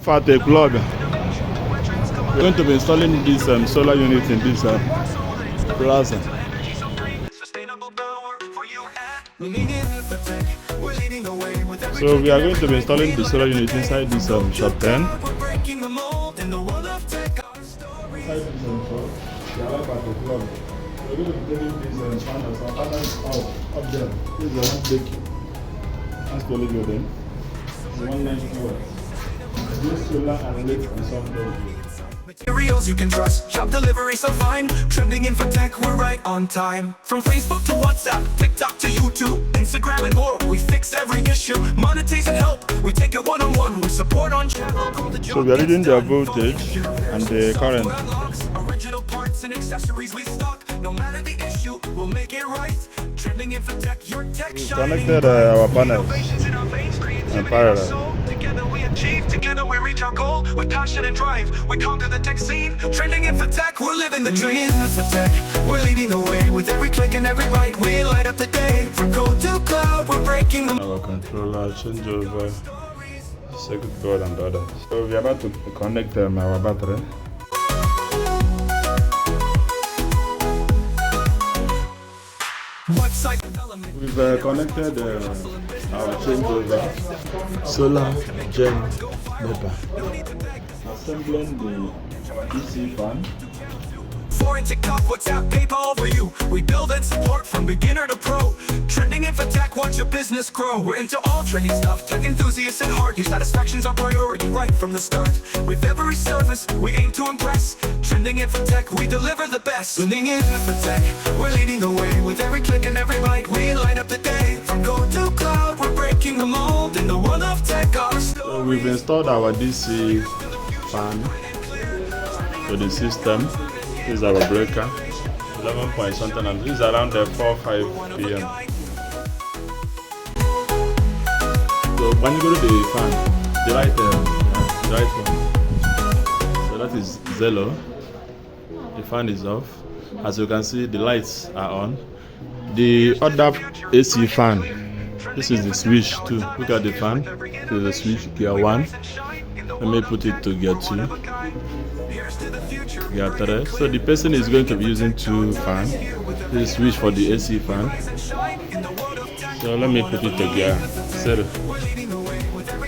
For Ekwulobia, we're going to be installing this solar unit in this plaza. So we are going to be installing the solar unit inside this shop 10. Inside this shop, we are at Ekwulobia. We're going to be taking these panels up there. This is the one big. That's the only building. It's 190 watts. This solar and lit and software. Materials you can trust, shop delivery so fine. Trending info tech, we're right on time. From Facebook to WhatsApp, TikTok to YouTube, Instagram and more, we fix every issue. Monetization help, we take it one-on-one. We support on channel. So we are reading the voltage and the current. Original parts and accessories we stock. No matter the issue, we'll make it right. Trending info tech, your tech shine. Connected our panels in parallel. Together we achieve, together we reach our goal. With passion and drive, we conquer the tech scene. Trending info tech, we're living the dream. Info tech, we're leading the way. With every click and every byte, we light up the day. From code to cloud, we're breaking the our controller, changeover, circuit board and others. So we are about to connect our battery. We've connected our changeover solar gen motor. Assembling the DC fan. Foreign TikTok, WhatsApp, PayPal for you. We build and support from beginner to pro. Trending info tech, watch your business grow. We're into all trendy stuff, tech enthusiasts at heart. Your satisfaction's our priority right from the start. With every service, we aim to impress. Trending info tech, we deliver the best. Trending info tech, we're leading the way. With every click and every byte, we light up the day. From code to cloud, we're breaking the mold. In the world of tech, our story. So we've installed our DC fan to the system. This is our breaker, 11 point something, and this is around 4-5 p.m. So when you go to the fan, the right one, so that is zero. The fan is off. As you can see, the lights are on. The other AC fan, this is the switch too. Look at the fan. This is the switch, gear 1. Let me put it to gear 2. Gear 3. So the person is going to be using 2 fans. This is switch for the AC fan. So let me put it to gear 0.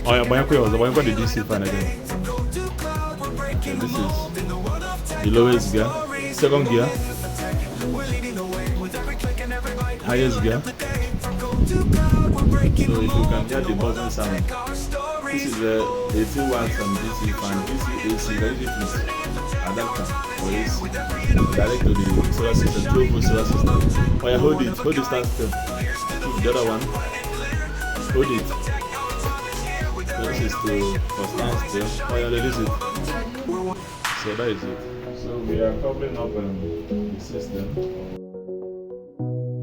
Oh yeah, but the DC fan again. Okay, this is the lowest gear. Second gear. Highest gear. So if you can get the buzzing sound. This is the 18 watts on DC fan. DC AC, very different adapter for AC. Direct to the solar system, 12-volt solar system. Oh yeah, hold it stand still. The other one, hold it. So this is for stand still. Oh yeah, release it. So that is it. So we are covering up the system.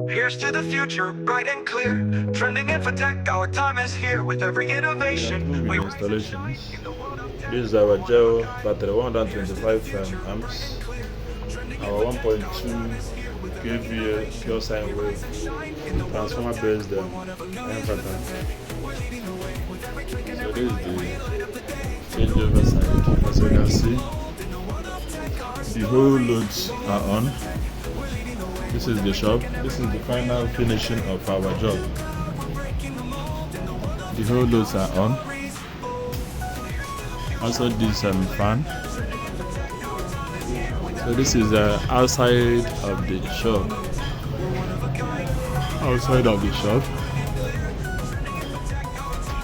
Here's to the future, bright and clear. Trending info tech, our time is here. With every innovation, we installations. This is our gel battery, 125 amps. Our 1.2 kVA pure sine wave transformer based inverter. So this is the changeover side. As you can see, the whole loads are on. This is the shop. This is the final finishing of our job. The whole loads are on. Also this fan. So this is outside of the shop. Outside of the shop.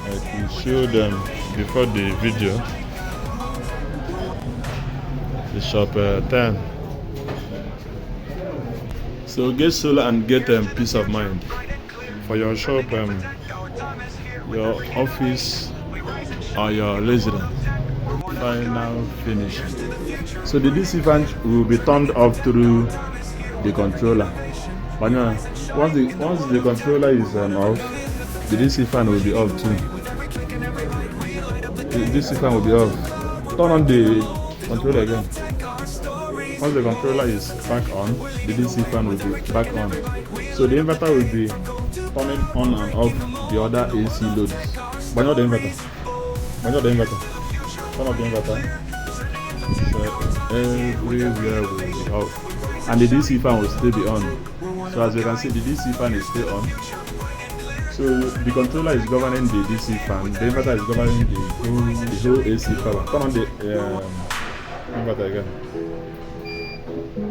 I can show them before the video. The shop 10. So get solar and get peace of mind for your shop, your office, or your residence. Final finish. So the DC fan will be turned off through the controller. But now, once the controller is off, the DC fan will be off too. The DC fan will be off. Turn on the controller again. Once the controller is back on, the DC fan will be back on. So the inverter will be turning on and off the other AC loads. But not the inverter. turn off the inverter. So everywhere will be off. And the DC fan will still be on. So as you can see, the DC fan is still on. So the controller is governing the DC fan, the inverter is governing the whole AC power. Turn on the inverter again.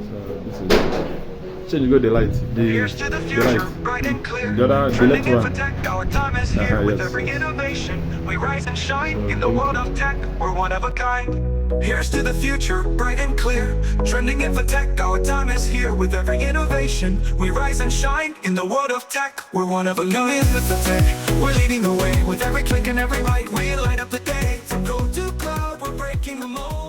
So this is change go the light. The light. The left one. With every innovation, we rise and shine in the world of tech. We're one of a kind. Here's to the future, bright and clear. Trending infotech, our time is here. With every innovation, we rise and shine in the world of tech. We're one of a kind. Infotech, we're leading the way. With every click and every light, we light up the day. From code to cloud, we're breaking the mold.